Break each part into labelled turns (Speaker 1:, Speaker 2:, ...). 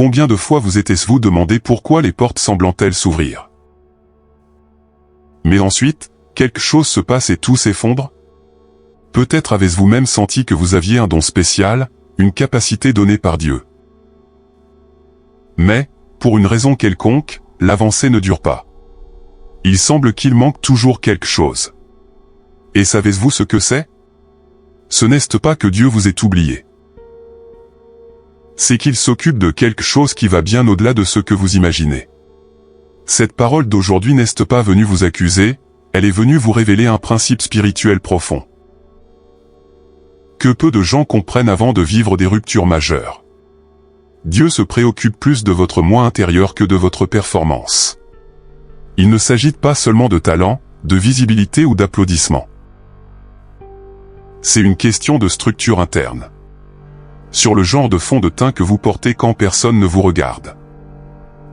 Speaker 1: Combien de fois vous êtes-vous demandé pourquoi les portes semblent-elles s'ouvrir? Mais ensuite, quelque chose se passe et tout s'effondre? Peut-être avez-vous même senti que vous aviez un don spécial, une capacité donnée par Dieu. Mais, pour une raison quelconque, l'avancée ne dure pas. Il semble qu'il manque toujours quelque chose. Et savez-vous ce que c'est? Ce n'est pas que Dieu vous ait oublié. C'est qu'il s'occupe de quelque chose qui va bien au-delà de ce que vous imaginez. Cette parole d'aujourd'hui n'est pas venue vous accuser, elle est venue vous révéler un principe spirituel profond. Que peu de gens comprennent avant de vivre des ruptures majeures. Dieu se préoccupe plus de votre moi intérieur que de votre performance. Il ne s'agit pas seulement de talent, de visibilité ou d'applaudissements. C'est une question de structure interne. Sur le genre de fond de teint que vous portez quand personne ne vous regarde.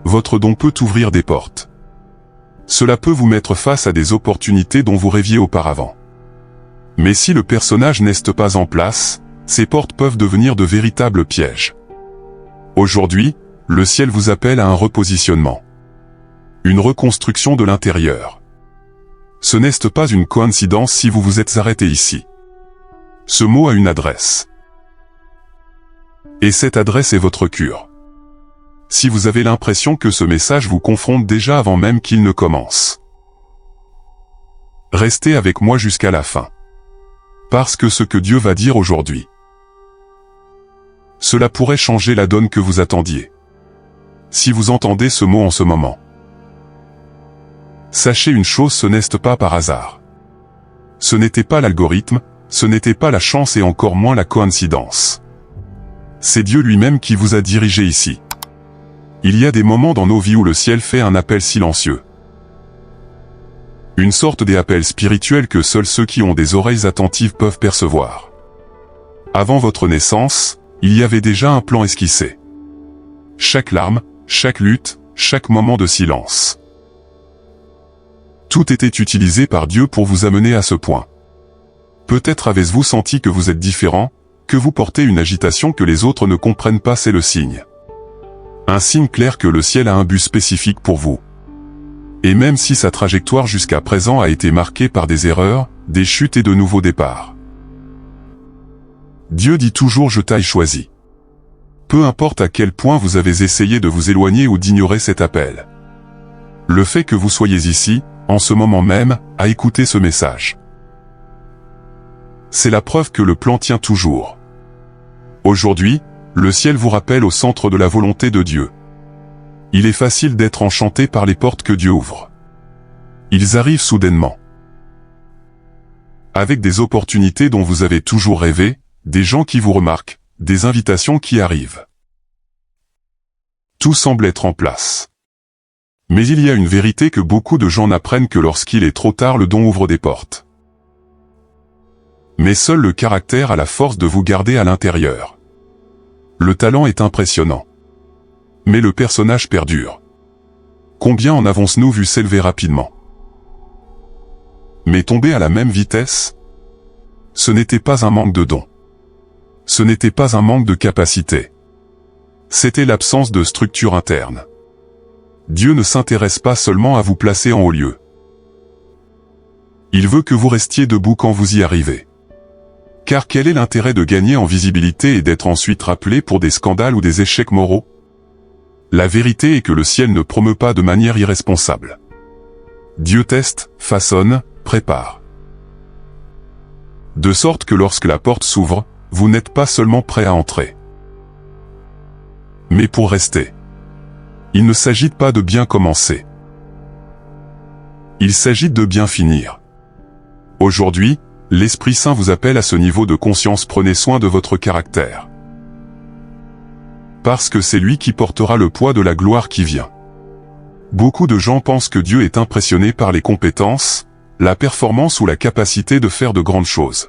Speaker 1: Votre don peut ouvrir des portes. Cela peut vous mettre face à des opportunités dont vous rêviez auparavant. Mais si le personnage n'est pas en place, ces portes peuvent devenir de véritables pièges. Aujourd'hui, le ciel vous appelle à un repositionnement. Une reconstruction de l'intérieur. Ce n'est pas une coïncidence si vous vous êtes arrêté ici. Ce mot a une adresse. Et cette adresse est votre cure. Si vous avez l'impression que ce message vous confronte déjà avant même qu'il ne commence. Restez avec moi jusqu'à la fin. Parce que ce que Dieu va dire aujourd'hui, cela pourrait changer la donne que vous attendiez. Si vous entendez ce mot en ce moment, sachez une chose, ce n'est pas par hasard. Ce n'était pas l'algorithme, ce n'était pas la chance et encore moins la coïncidence. C'est Dieu lui-même qui vous a dirigé ici. Il y a des moments dans nos vies où le ciel fait un appel silencieux. Une sorte d'appel spirituel que seuls ceux qui ont des oreilles attentives peuvent percevoir. Avant votre naissance, il y avait déjà un plan esquissé. Chaque larme, chaque lutte, chaque moment de silence. Tout était utilisé par Dieu pour vous amener à ce point. Peut-être avez-vous senti que vous êtes différent, que vous portez une agitation que les autres ne comprennent pas, c'est le signe. Un signe clair que le ciel a un but spécifique pour vous. Et même si sa trajectoire jusqu'à présent a été marquée par des erreurs, des chutes et de nouveaux départs. Dieu dit toujours « Je t'ai choisi ». Peu importe à quel point vous avez essayé de vous éloigner ou d'ignorer cet appel. Le fait que vous soyez ici, en ce moment même, à écouter ce message. C'est la preuve que le plan tient toujours. Aujourd'hui, le ciel vous rappelle au centre de la volonté de Dieu. Il est facile d'être enchanté par les portes que Dieu ouvre. Ils arrivent soudainement. Avec des opportunités dont vous avez toujours rêvé, des gens qui vous remarquent, des invitations qui arrivent. Tout semble être en place. Mais il y a une vérité que beaucoup de gens n'apprennent que lorsqu'il est trop tard, le don ouvre des portes. Mais seul le caractère a la force de vous garder à l'intérieur. Le talent est impressionnant. Mais le personnage perdure. Combien en avons-nous vu s'élever rapidement? Mais tomber à la même vitesse? Ce n'était pas un manque de don. Ce n'était pas un manque de capacité. C'était l'absence de structure interne. Dieu ne s'intéresse pas seulement à vous placer en haut lieu. Il veut que vous restiez debout quand vous y arrivez. Car quel est l'intérêt de gagner en visibilité et d'être ensuite rappelé pour des scandales ou des échecs moraux? La vérité est que le ciel ne promeut pas de manière irresponsable. Dieu teste, façonne, prépare. De sorte que lorsque la porte s'ouvre, vous n'êtes pas seulement prêt à entrer, mais pour rester. Il ne s'agit pas de bien commencer. Il s'agit de bien finir. Aujourd'hui, l'Esprit Saint vous appelle à ce niveau de conscience. Prenez soin de votre caractère. Parce que c'est lui qui portera le poids de la gloire qui vient. Beaucoup de gens pensent que Dieu est impressionné par les compétences, la performance ou la capacité de faire de grandes choses.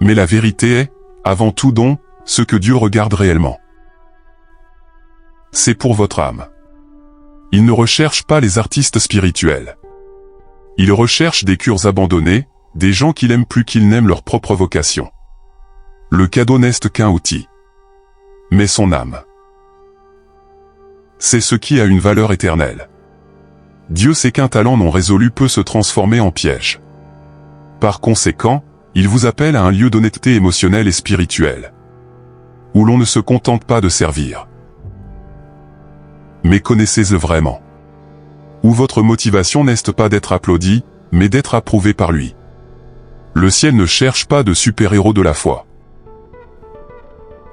Speaker 1: Mais la vérité est, avant tout don, ce que Dieu regarde réellement. C'est pour votre âme. Il ne recherche pas les artistes spirituels. Il recherche des cures abandonnées, des gens qu'il aime plus qu'ils n'aiment leur propre vocation. Le cadeau n'est qu'un outil. Mais son âme. c'est ce qui a une valeur éternelle. Dieu sait qu'un talent non résolu peut se transformer en piège. Par conséquent, il vous appelle à un lieu d'honnêteté émotionnelle et spirituelle, où l'on ne se contente pas de servir, mais connaissez-le vraiment, où votre motivation n'est pas d'être applaudi, mais d'être approuvé par lui. Le ciel ne cherche pas de super-héros de la foi,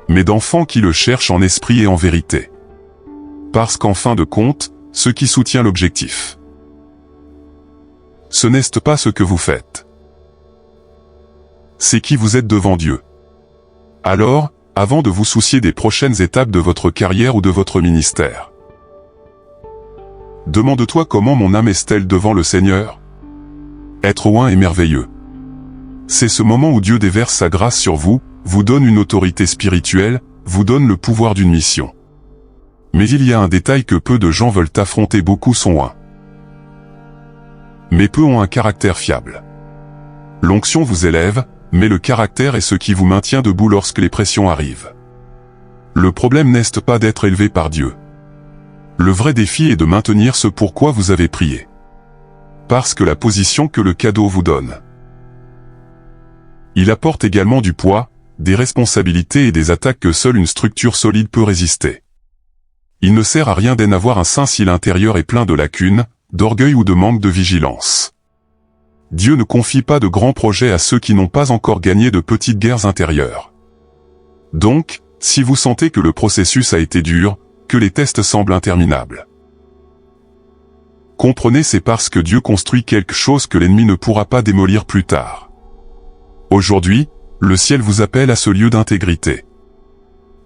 Speaker 1: mais d'enfants qui le cherchent en esprit et en vérité. Parce qu'en fin de compte, ce qui soutient l'objectif, ce n'est pas ce que vous faites, c'est qui vous êtes devant Dieu. Alors, avant de vous soucier des prochaines étapes de votre carrière ou de votre ministère, demande-toi comment mon âme est-elle devant le Seigneur. Être oint est merveilleux. C'est ce moment où Dieu déverse sa grâce sur vous, vous donne une autorité spirituelle, vous donne le pouvoir d'une mission. Mais il y a un détail que peu de gens veulent affronter. Beaucoup sont oints, mais peu ont un caractère fiable. L'onction vous élève, mais le caractère est ce qui vous maintient debout lorsque les pressions arrivent. Le problème n'est pas d'être élevé par Dieu. Le vrai défi est de maintenir ce pourquoi vous avez prié. Parce que la position que le cadeau vous donne, il apporte également du poids, des responsabilités et des attaques que seule une structure solide peut résister. Il ne sert à rien d'en avoir un saint si l'intérieur est plein de lacunes, d'orgueil ou de manque de vigilance. Dieu ne confie pas de grands projets à ceux qui n'ont pas encore gagné de petites guerres intérieures. Donc, si vous sentez que le processus a été dur, que les tests semblent interminables, comprenez, c'est parce que Dieu construit quelque chose que l'ennemi ne pourra pas démolir plus tard. Aujourd'hui, le ciel vous appelle à ce lieu d'intégrité.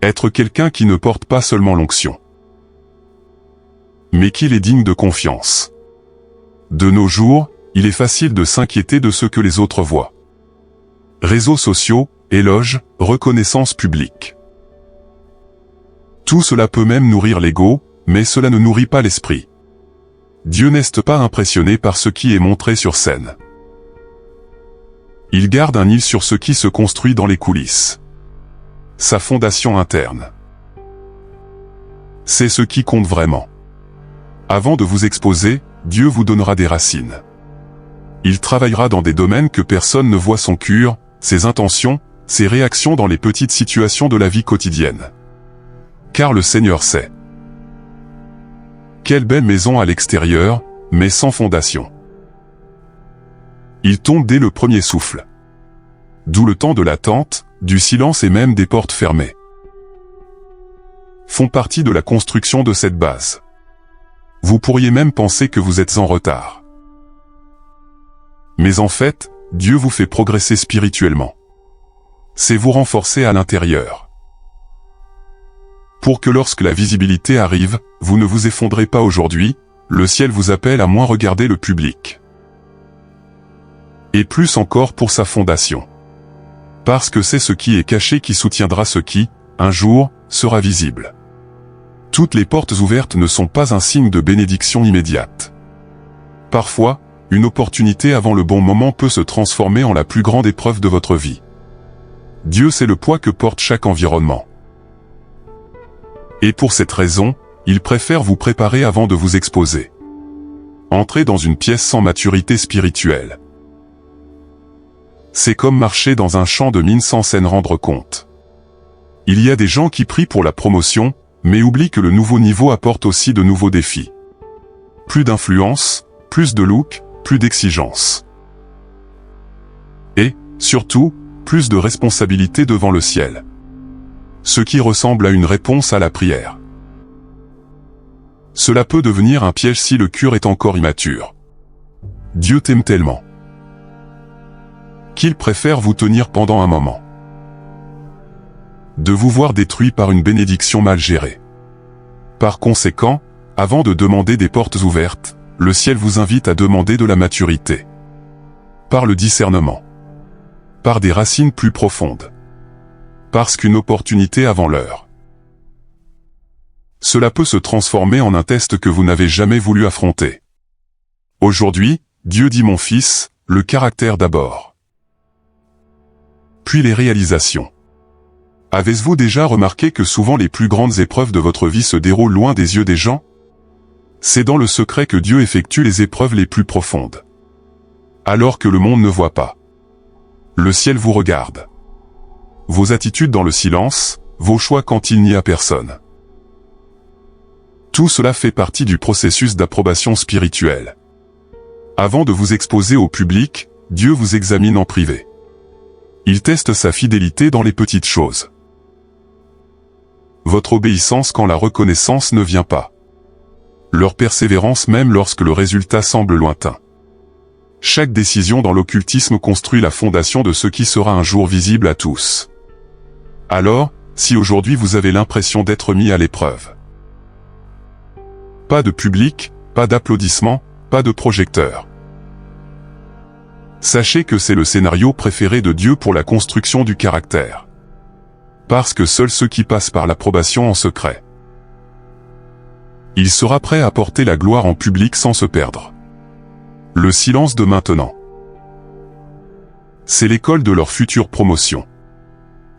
Speaker 1: Être quelqu'un qui ne porte pas seulement l'onction, mais qu'il est digne de confiance. De nos jours, il est facile de s'inquiéter de ce que les autres voient. Réseaux sociaux, éloges, reconnaissance publique. Tout cela peut même nourrir l'ego, mais cela ne nourrit pas l'esprit. Dieu n'est pas impressionné par ce qui est montré sur scène. Il garde un œil sur ce qui se construit dans les coulisses. Sa fondation interne. C'est ce qui compte vraiment. Avant de vous exposer, Dieu vous donnera des racines. Il travaillera dans des domaines que personne ne voit, son cœur, ses intentions, ses réactions dans les petites situations de la vie quotidienne. Car le Seigneur sait. Quelle belle maison à l'extérieur, mais sans fondation. Il tombe dès le premier souffle. D'où le temps de l'attente, du silence et même des portes fermées font partie de la construction de cette base. Vous pourriez même penser que vous êtes en retard. Mais en fait, Dieu vous fait progresser spirituellement. C'est vous renforcer à l'intérieur, pour que lorsque la visibilité arrive, vous ne vous effondrez pas. Aujourd'hui, le ciel vous appelle à moins regarder le public, et plus encore pour sa fondation. Parce que c'est ce qui est caché qui soutiendra ce qui, un jour, sera visible. Toutes les portes ouvertes ne sont pas un signe de bénédiction immédiate. Parfois, une opportunité avant le bon moment peut se transformer en la plus grande épreuve de votre vie. Dieu sait le poids que porte chaque environnement. Et pour cette raison, il préfère vous préparer avant de vous exposer. Entrez dans une pièce sans maturité spirituelle, c'est comme marcher dans un champ de mine sans s'en rendre compte. Il y a des gens qui prient pour la promotion, mais oublient que le nouveau niveau apporte aussi de nouveaux défis. Plus d'influence, plus de look, plus d'exigence. Et, surtout, plus de responsabilité devant le ciel. Ce qui ressemble à une réponse à la prière. Cela peut devenir un piège si le cœur est encore immature. Dieu t'aime tellement qu'il préfère vous tenir pendant un moment, de vous voir détruit par une bénédiction mal gérée. Par conséquent, avant de demander des portes ouvertes, le ciel vous invite à demander de la maturité. Par le discernement. Par des racines plus profondes. Parce qu'une opportunité avant l'heure. Cela peut se transformer en un test que vous n'avez jamais voulu affronter. Aujourd'hui, Dieu dit: mon fils, le caractère d'abord, puis les réalisations. Avez-vous déjà remarqué que souvent les plus grandes épreuves de votre vie se déroulent loin des yeux des gens? C'est dans le secret que Dieu effectue les épreuves les plus profondes. Alors que le monde ne voit pas. Le ciel vous regarde. Vos attitudes dans le silence, vos choix quand il n'y a personne. Tout cela fait partie du processus d'approbation spirituelle. Avant de vous exposer au public, Dieu vous examine en privé. Il teste sa fidélité dans les petites choses. Votre obéissance quand la reconnaissance ne vient pas. Leur persévérance même lorsque le résultat semble lointain. Chaque décision dans l'occultisme construit la fondation de ce qui sera un jour visible à tous. Alors, si aujourd'hui vous avez l'impression d'être mis à l'épreuve. Pas de public, pas d'applaudissements, pas de projecteurs. Sachez que c'est le scénario préféré de Dieu pour la construction du caractère. Parce que seuls ceux qui passent par l'approbation en secret. Il sera prêt à porter la gloire en public sans se perdre. Le silence de maintenant. C'est l'école de leur future promotion.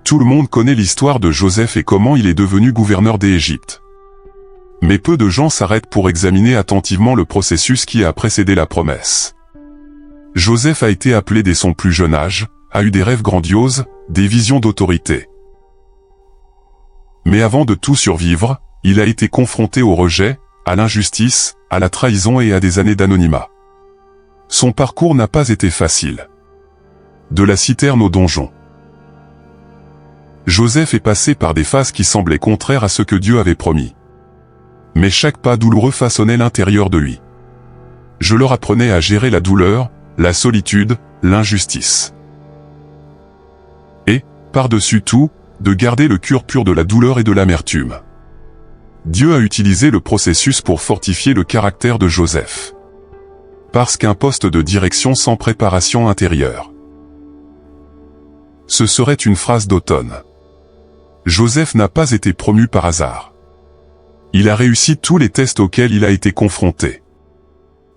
Speaker 1: Tout le monde connaît l'histoire de Joseph et comment il est devenu gouverneur d'Égypte. Mais peu de gens s'arrêtent pour examiner attentivement le processus qui a précédé la promesse. Joseph a été appelé dès son plus jeune âge, a eu des rêves grandioses, des visions d'autorité. Mais avant de tout survivre, il a été confronté au rejet, à l'injustice, à la trahison et à des années d'anonymat. Son parcours n'a pas été facile. De la citerne au donjon. Joseph est passé par des phases qui semblaient contraires à ce que Dieu avait promis. Mais chaque pas douloureux façonnait l'intérieur de lui. Je leur apprenais à gérer la douleur, la solitude, l'injustice. Et, par-dessus tout, de garder le cœur pur de la douleur et de l'amertume. Dieu a utilisé le processus pour fortifier le caractère de Joseph. Parce qu'un poste de direction sans préparation intérieure. Ce serait une phrase d'automne. Joseph n'a pas été promu par hasard. Il a réussi tous les tests auxquels il a été confronté.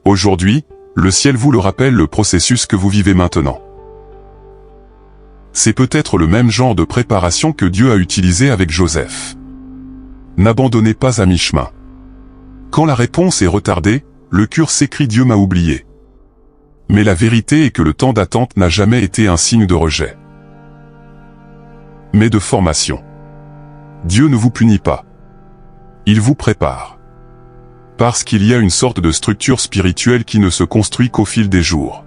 Speaker 1: Aujourd'hui, le ciel vous le rappelle le processus que vous vivez maintenant. C'est peut-être le même genre de préparation que Dieu a utilisé avec Joseph. N'abandonnez pas à mi-chemin. Quand la réponse est retardée, le cœur s'écrie « Dieu m'a oublié ». Mais la vérité est que le temps d'attente n'a jamais été un signe de rejet, mais de formation. Dieu ne vous punit pas. Il vous prépare. Parce qu'il y a une sorte de structure spirituelle qui ne se construit qu'au fil des jours,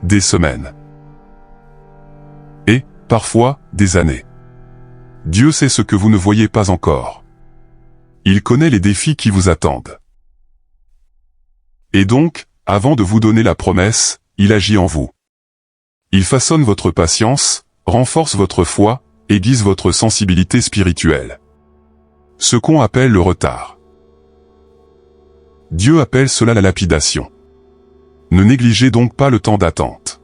Speaker 1: des semaines, et, parfois, des années. Dieu sait ce que vous ne voyez pas encore. Il connaît les défis qui vous attendent. Et donc, avant de vous donner la promesse, il agit en vous. Il façonne votre patience, renforce votre foi, aiguise votre sensibilité spirituelle. Ce qu'on appelle le retard. Dieu appelle cela la lapidation. Ne négligez donc pas le temps d'attente.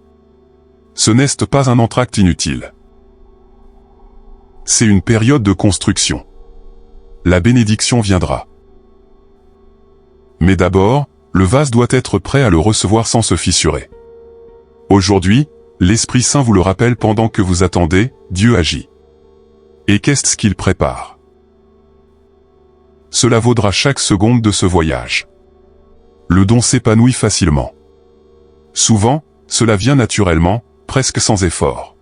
Speaker 1: Ce n'est pas un entracte inutile. C'est une période de construction. La bénédiction viendra. Mais d'abord, le vase doit être prêt à le recevoir sans se fissurer. Aujourd'hui, l'Esprit Saint vous le rappelle pendant que vous attendez, Dieu agit. Et qu'est-ce qu'il prépare? Cela vaudra chaque seconde de ce voyage. Le don s'épanouit facilement. Souvent, cela vient naturellement, presque sans effort.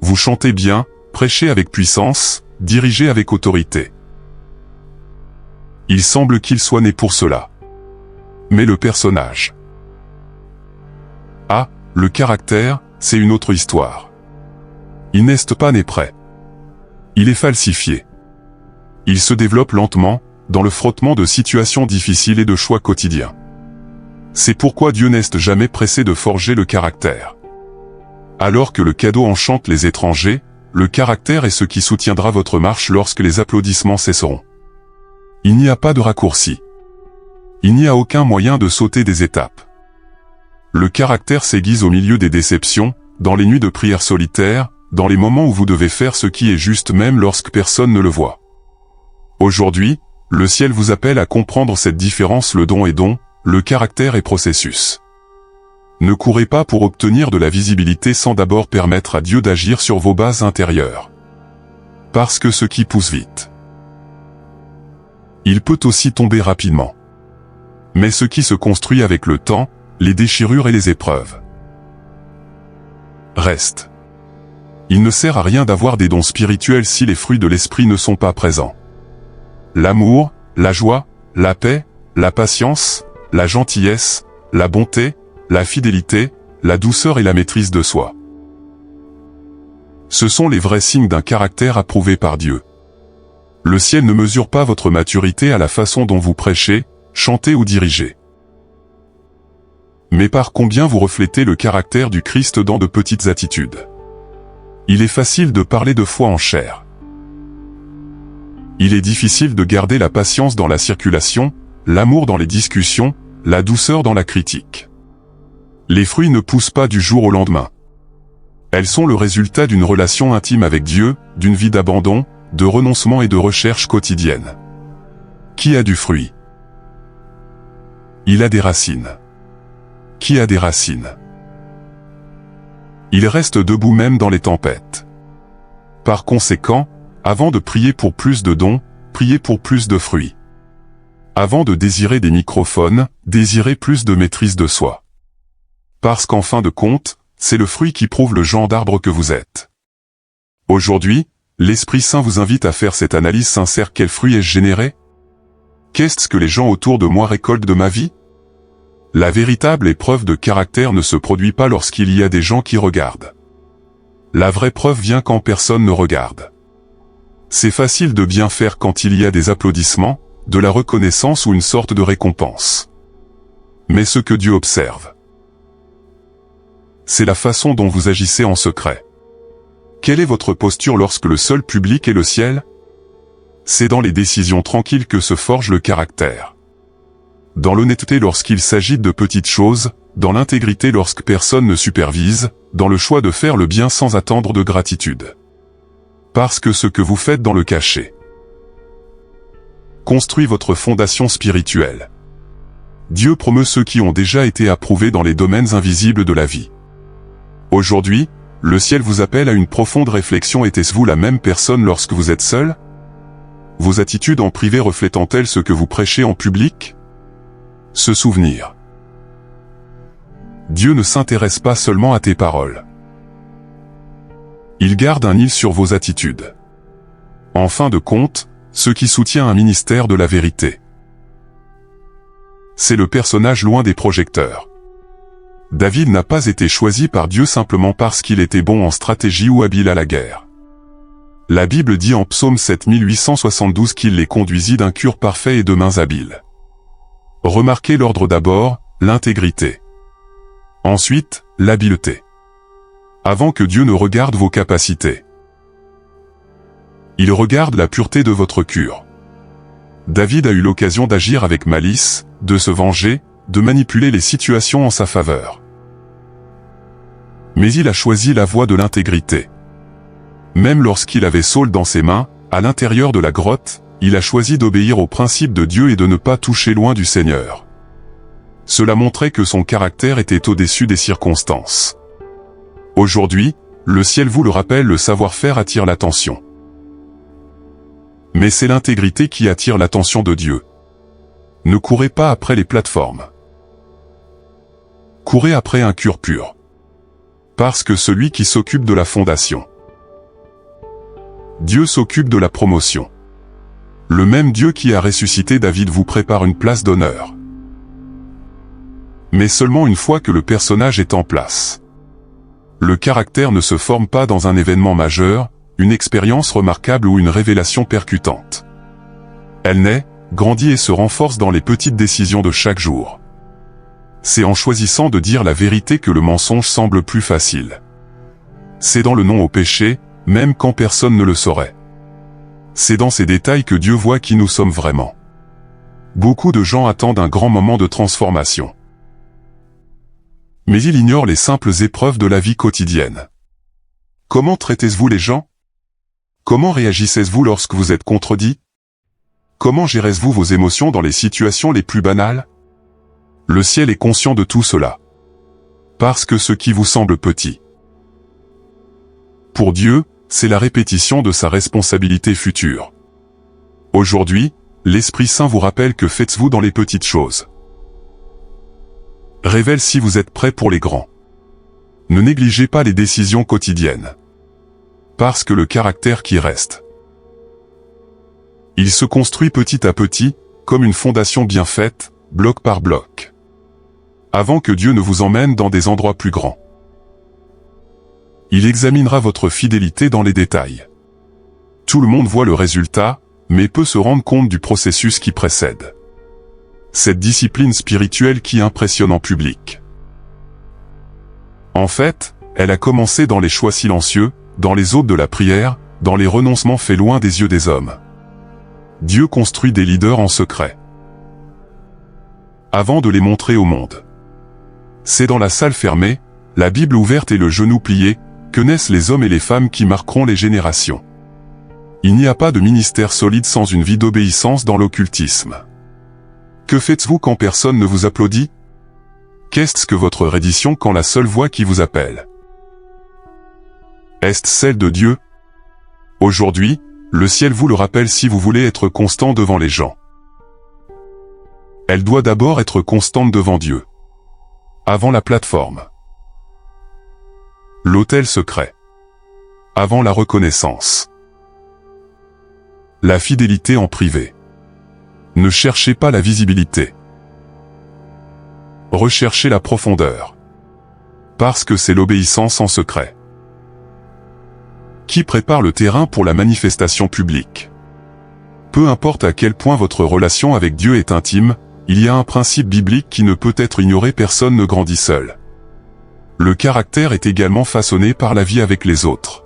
Speaker 1: Vous chantez bien, prêchez avec puissance, dirigez avec autorité. Il semble qu'il soit né pour cela. Mais le personnage. Ah, le caractère, c'est une autre histoire. Il n'est pas né prêt. Il est falsifié. Il se développe lentement, dans le frottement de situations difficiles et de choix quotidiens. C'est pourquoi Dieu n'est jamais pressé de forger le caractère. Alors que le cadeau enchante les étrangers, le caractère est ce qui soutiendra votre marche lorsque les applaudissements cesseront. Il n'y a pas de raccourci. Il n'y a aucun moyen de sauter des étapes. Le caractère s'aiguise au milieu des déceptions, dans les nuits de prière solitaire, dans les moments où vous devez faire ce qui est juste même lorsque personne ne le voit. Aujourd'hui, le ciel vous appelle à comprendre cette différence, le don et don, le caractère et processus. Ne courez pas pour obtenir de la visibilité sans d'abord permettre à Dieu d'agir sur vos bases intérieures. Parce que ce qui pousse vite, il peut aussi tomber rapidement. Mais ce qui se construit avec le temps, les déchirures et les épreuves, reste. Il ne sert à rien d'avoir des dons spirituels si les fruits de l'esprit ne sont pas présents. L'amour, la joie, la paix, la patience, la gentillesse, la bonté, la fidélité, la douceur et la maîtrise de soi. Ce sont les vrais signes d'un caractère approuvé par Dieu. Le ciel ne mesure pas votre maturité à la façon dont vous prêchez, chantez ou dirigez, mais par combien vous reflétez le caractère du Christ dans de petites attitudes. Il est facile de parler de foi en chair. Il est difficile de garder la patience dans la circulation, l'amour dans les discussions, la douceur dans la critique. Les fruits ne poussent pas du jour au lendemain. Elles sont le résultat d'une relation intime avec Dieu, d'une vie d'abandon, de renoncement et de recherche quotidienne. Qui a du fruit? Il a des racines. Qui a des racines? Il reste debout même dans les tempêtes. Par conséquent, avant de prier pour plus de dons, priez pour plus de fruits. Avant de désirer des microphones, désirez plus de maîtrise de soi. Parce qu'en fin de compte, c'est le fruit qui prouve le genre d'arbre que vous êtes. Aujourd'hui, l'Esprit Saint vous invite à faire cette analyse sincère. Quel fruit ai-je généré? Qu'est-ce que les gens autour de moi récoltent de ma vie? La véritable épreuve de caractère ne se produit pas lorsqu'il y a des gens qui regardent. La vraie preuve vient quand personne ne regarde. C'est facile de bien faire quand il y a des applaudissements, de la reconnaissance ou une sorte de récompense. Mais ce que Dieu observe, c'est la façon dont vous agissez en secret. Quelle est votre posture lorsque le seul public est le ciel? C'est dans les décisions tranquilles que se forge le caractère. Dans l'honnêteté lorsqu'il s'agit de petites choses, dans l'intégrité lorsque personne ne supervise, dans le choix de faire le bien sans attendre de gratitude. Parce que ce que vous faites dans le cachet construit votre fondation spirituelle. Dieu promeut ceux qui ont déjà été approuvés dans les domaines invisibles de la vie. Aujourd'hui, le ciel vous appelle à une profonde réflexion. Était-ce-vous la même personne lorsque vous êtes seul? Vos attitudes en privé reflétant-elles ce que vous prêchez en public? Se souvenir. Dieu ne s'intéresse pas seulement à tes paroles. Il garde un œil sur vos attitudes. En fin de compte, ce qui soutient un ministère de la vérité, c'est le personnage loin des projecteurs. David n'a pas été choisi par Dieu simplement parce qu'il était bon en stratégie ou habile à la guerre. La Bible dit en Psaume 7872 qu'il les conduisit d'un cœur parfait et de mains habiles. Remarquez l'ordre d'abord, l'intégrité. Ensuite, l'habileté. Avant que Dieu ne regarde vos capacités, il regarde la pureté de votre cœur. David a eu l'occasion d'agir avec malice, de se venger, de manipuler les situations en sa faveur. Mais il a choisi la voie de l'intégrité. Même lorsqu'il avait Saül dans ses mains, à l'intérieur de la grotte, il a choisi d'obéir aux principes de Dieu et de ne pas toucher loin du Seigneur. Cela montrait que son caractère était au-dessus des circonstances. Aujourd'hui, le ciel vous le rappelle, le savoir-faire attire l'attention. Mais c'est l'intégrité qui attire l'attention de Dieu. Ne courez pas après les plateformes. Courez après un cœur pur. Parce que celui qui s'occupe de la fondation, Dieu s'occupe de la promotion. Le même Dieu qui a ressuscité David vous prépare une place d'honneur. Mais seulement une fois que le personnage est en place. Le caractère ne se forme pas dans un événement majeur, une expérience remarquable ou une révélation percutante. Elle naît, grandit et se renforce dans les petites décisions de chaque jour. C'est en choisissant de dire la vérité que le mensonge semble plus facile. C'est dans le non au péché, même quand personne ne le saurait. C'est dans ces détails que Dieu voit qui nous sommes vraiment. Beaucoup de gens attendent un grand moment de transformation. Mais ils ignorent les simples épreuves de la vie quotidienne. Comment traitez-vous les gens? Comment réagissez-vous lorsque vous êtes contredit? Comment gérez-vous vos émotions dans les situations les plus banales? Le ciel est conscient de tout cela. Parce que ce qui vous semble petit, pour Dieu, c'est la répétition de sa responsabilité future. Aujourd'hui, l'Esprit Saint vous rappelle que faites-vous dans les petites choses. Révèle si vous êtes prêt pour les grands. Ne négligez pas les décisions quotidiennes. Parce que le caractère qui reste, il se construit petit à petit, comme une fondation bien faite, bloc par bloc. Avant que Dieu ne vous emmène dans des endroits plus grands. Il examinera votre fidélité dans les détails. Tout le monde voit le résultat, mais peut se rendre compte du processus qui précède. Cette discipline spirituelle qui impressionne en public. En fait, elle a commencé dans les choix silencieux, dans les aubes de la prière, dans les renoncements faits loin des yeux des hommes. Dieu construit des leaders en secret, avant de les montrer au monde. C'est dans la salle fermée, la Bible ouverte et le genou plié, que naissent les hommes et les femmes qui marqueront les générations. Il n'y a pas de ministère solide sans une vie d'obéissance dans l'occultisme. Que faites-vous quand personne ne vous applaudit? Qu'est-ce que votre reddition quand la seule voix qui vous appelle est celle de Dieu? Aujourd'hui, le ciel vous le rappelle si vous voulez être constant devant les gens. Elle doit d'abord être constante devant Dieu. Avant la plateforme. L'autel secret. Avant la reconnaissance. La fidélité en privé. Ne cherchez pas la visibilité. Recherchez la profondeur. Parce que c'est l'obéissance en secret qui prépare le terrain pour la manifestation publique. Peu importe à quel point votre relation avec Dieu est intime, il y a un principe biblique qui ne peut être ignoré: personne ne grandit seul. Le caractère est également façonné par la vie avec les autres.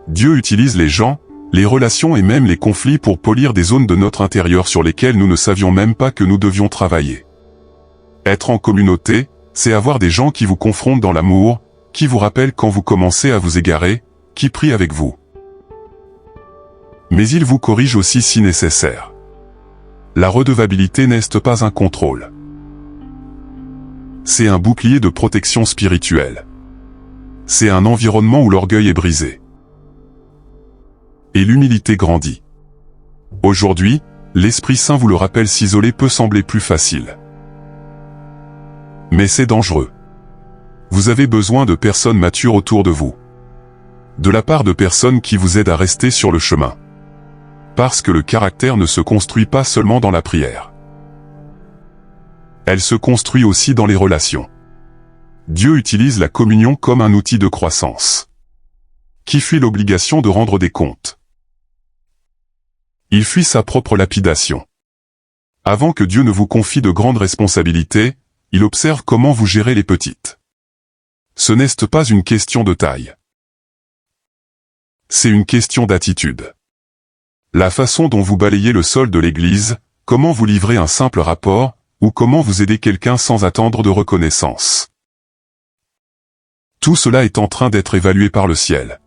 Speaker 1: Dieu utilise les gens, les relations et même les conflits pour polir des zones de notre intérieur sur lesquelles nous ne savions même pas que nous devions travailler. Être en communauté, c'est avoir des gens qui vous confrontent dans l'amour, qui vous rappellent quand vous commencez à vous égarer, qui prient avec vous. Mais ils vous corrigent aussi si nécessaire. La redevabilité n'est pas un contrôle. C'est un bouclier de protection spirituelle. C'est un environnement où l'orgueil est brisé. Et l'humilité grandit. Aujourd'hui, l'Esprit Saint vous le rappelle: s'isoler peut sembler plus facile. Mais c'est dangereux. Vous avez besoin de personnes matures autour de vous. De la part de personnes qui vous aident à rester sur le chemin. Parce que le caractère ne se construit pas seulement dans la prière. Elle se construit aussi dans les relations. Dieu utilise la communion comme un outil de croissance. Qui fuit l'obligation de rendre des comptes. Il fuit sa propre lapidation. Avant que Dieu ne vous confie de grandes responsabilités, il observe comment vous gérez les petites. Ce n'est pas une question de taille. C'est une question d'attitude. La façon dont vous balayez le sol de l'église, comment vous livrez un simple rapport, ou comment vous aidez quelqu'un sans attendre de reconnaissance. Tout cela est en train d'être évalué par le ciel.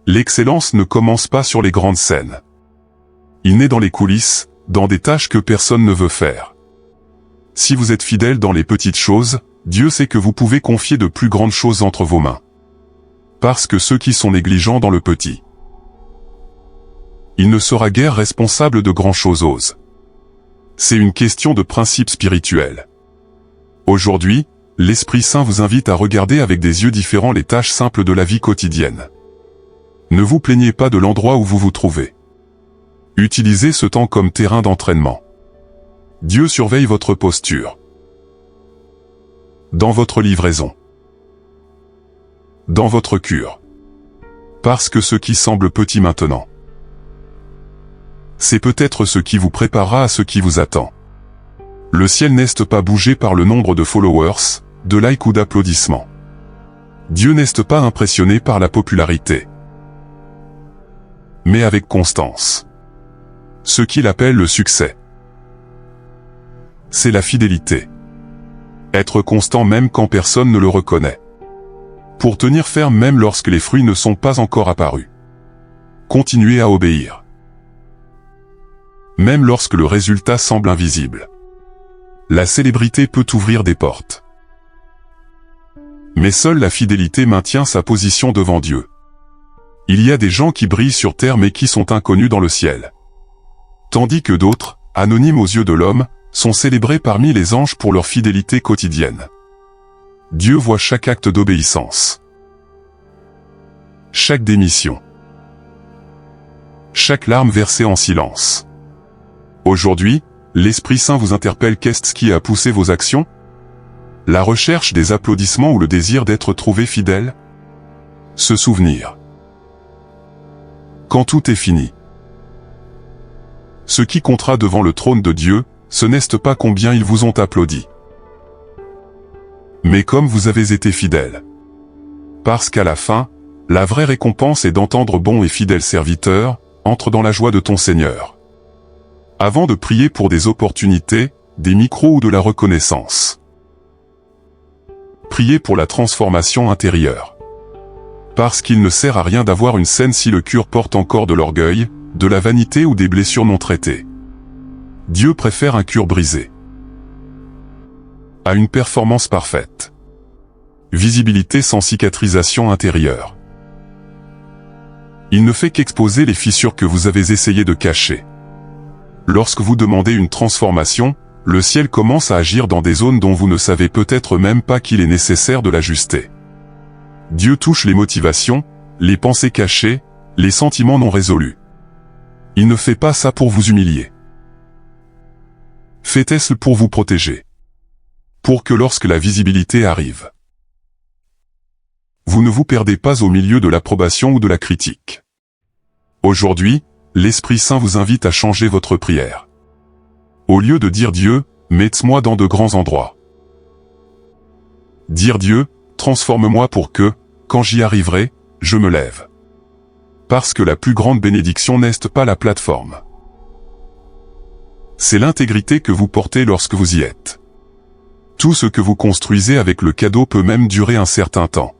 Speaker 1: L'excellence ne commence pas sur les grandes scènes. Il naît dans les coulisses, dans des tâches que personne ne veut faire. Si vous êtes fidèle dans les petites choses, Dieu sait que vous pouvez confier de plus grandes choses entre vos mains. Parce que ceux qui sont négligents dans le petit, il ne sera guère responsable de grand-chose. C'est une question de principe spirituel. Aujourd'hui, l'Esprit Saint vous invite à regarder avec des yeux différents les tâches simples de la vie quotidienne. Ne vous plaignez pas de l'endroit où vous vous trouvez. Utilisez ce temps comme terrain d'entraînement. Dieu surveille votre posture. Dans votre livraison. Dans votre cure. Parce que ce qui semble petit maintenant, c'est peut-être ce qui vous préparera à ce qui vous attend. Le ciel n'est pas bougé par le nombre de followers, de likes ou d'applaudissements. Dieu n'est pas impressionné par la popularité. Mais avec constance. Ce qu'il appelle le succès, c'est la fidélité. Être constant même quand personne ne le reconnaît. Pour tenir ferme même lorsque les fruits ne sont pas encore apparus. Continuez à obéir. Même lorsque le résultat semble invisible. La célébrité peut ouvrir des portes. Mais seule la fidélité maintient sa position devant Dieu. Il y a des gens qui brillent sur terre mais qui sont inconnus dans le ciel. Tandis que d'autres, anonymes aux yeux de l'homme, sont célébrés parmi les anges pour leur fidélité quotidienne. Dieu voit chaque acte d'obéissance. Chaque démission. Chaque larme versée en silence. Aujourd'hui, l'Esprit Saint vous interpelle. Qu'est-ce qui a poussé vos actions? La recherche des applaudissements ou le désir d'être trouvé fidèle? Se souvenir. Quand tout est fini. Ce qui comptera devant le trône de Dieu, ce n'est pas combien ils vous ont applaudi, mais comme vous avez été fidèles. Parce qu'à la fin, la vraie récompense est d'entendre bon et fidèle serviteur, entre dans la joie de ton Seigneur. Avant de prier pour des opportunités, des micros ou de la reconnaissance. Priez pour la transformation intérieure. Parce qu'il ne sert à rien d'avoir une scène si le cœur porte encore de l'orgueil, de la vanité ou des blessures non traitées. Dieu préfère un cœur brisé à une performance parfaite. Visibilité sans cicatrisation intérieure. Il ne fait qu'exposer les fissures que vous avez essayé de cacher. Lorsque vous demandez une transformation, le ciel commence à agir dans des zones dont vous ne savez peut-être même pas qu'il est nécessaire de l'ajuster. Dieu touche les motivations, les pensées cachées, les sentiments non résolus. Il ne fait pas ça pour vous humilier. Fait-il pour vous protéger. Pour que lorsque la visibilité arrive, vous ne vous perdez pas au milieu de l'approbation ou de la critique. Aujourd'hui, l'Esprit Saint vous invite à changer votre prière. Au lieu de dire Dieu, mets-moi dans de grands endroits. Dire Dieu, transforme-moi pour que, quand j'y arriverai, je me lève. Parce que la plus grande bénédiction n'est pas la plateforme. C'est l'intégrité que vous portez lorsque vous y êtes. Tout ce que vous construisez avec le cadeau peut même durer un certain temps.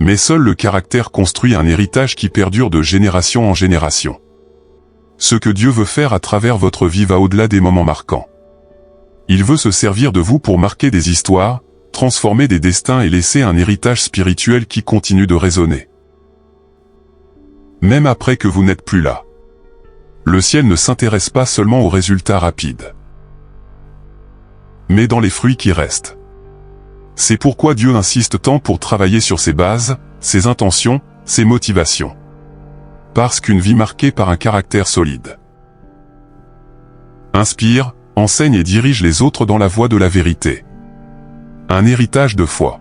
Speaker 1: Mais seul le caractère construit un héritage qui perdure de génération en génération. Ce que Dieu veut faire à travers votre vie va au-delà des moments marquants. Il veut se servir de vous pour marquer des histoires, transformer des destins et laisser un héritage spirituel qui continue de résonner. Même après que vous n'êtes plus là. Le ciel ne s'intéresse pas seulement aux résultats rapides, mais dans les fruits qui restent. C'est pourquoi Dieu insiste tant pour travailler sur ses bases, ses intentions, ses motivations. Parce qu'une vie marquée par un caractère solide inspire, enseigne et dirige les autres dans la voie de la vérité. Un héritage de foi.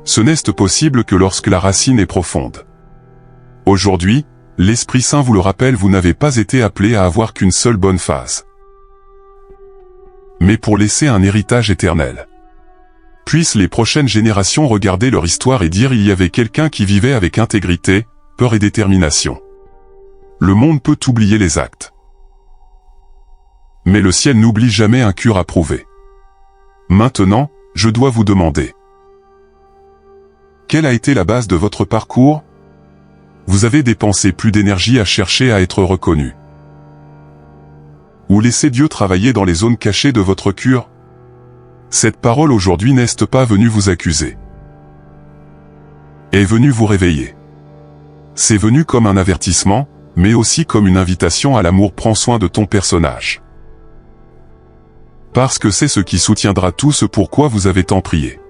Speaker 1: Ce n'est possible que lorsque la racine est profonde. Aujourd'hui, l'Esprit Saint vous le rappelle, vous n'avez pas été appelé à avoir qu'une seule bonne phase, mais pour laisser un héritage éternel. Puissent les prochaines générations regarder leur histoire et dire il y avait quelqu'un qui vivait avec intégrité, peur et détermination. Le monde peut oublier les actes, mais le ciel n'oublie jamais un cœur approuvé. Maintenant, je dois vous demander, quelle a été la base de votre parcours? Vous avez dépensé plus d'énergie à chercher à être reconnu, ou laissez Dieu travailler dans les zones cachées de votre cœur? Cette parole aujourd'hui n'est pas venue vous accuser, est venue vous réveiller. C'est venu comme un avertissement, mais aussi comme une invitation à l'amour. Prends soin de ton personnage. Parce que c'est ce qui soutiendra tout ce pourquoi vous avez tant prié.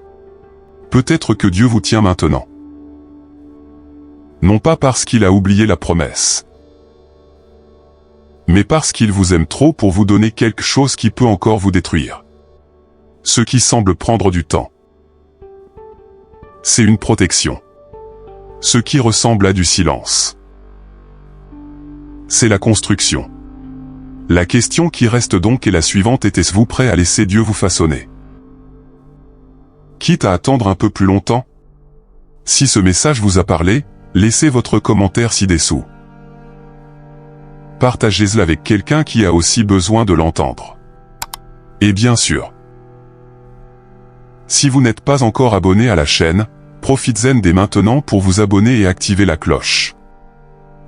Speaker 1: Peut-être que Dieu vous tient maintenant. Non pas parce qu'il a oublié la promesse, mais parce qu'il vous aime trop pour vous donner quelque chose qui peut encore vous détruire. Ce qui semble prendre du temps, c'est une protection. Ce qui ressemble à du silence, c'est la construction. La question qui reste donc est la suivante: était-vous prêt à laisser Dieu vous façonner? Quitte à attendre un peu plus longtemps? Si ce message vous a parlé, laissez votre commentaire ci-dessous. Partagez-le avec quelqu'un qui a aussi besoin de l'entendre. Et bien sûr, si vous n'êtes pas encore abonné à la chaîne, profitez-en dès maintenant pour vous abonner et activer la cloche.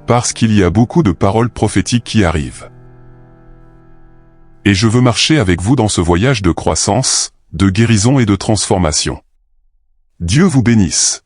Speaker 1: Parce qu'il y a beaucoup de paroles prophétiques qui arrivent. Et je veux marcher avec vous dans ce voyage de croissance, de guérison et de transformation. Dieu vous bénisse.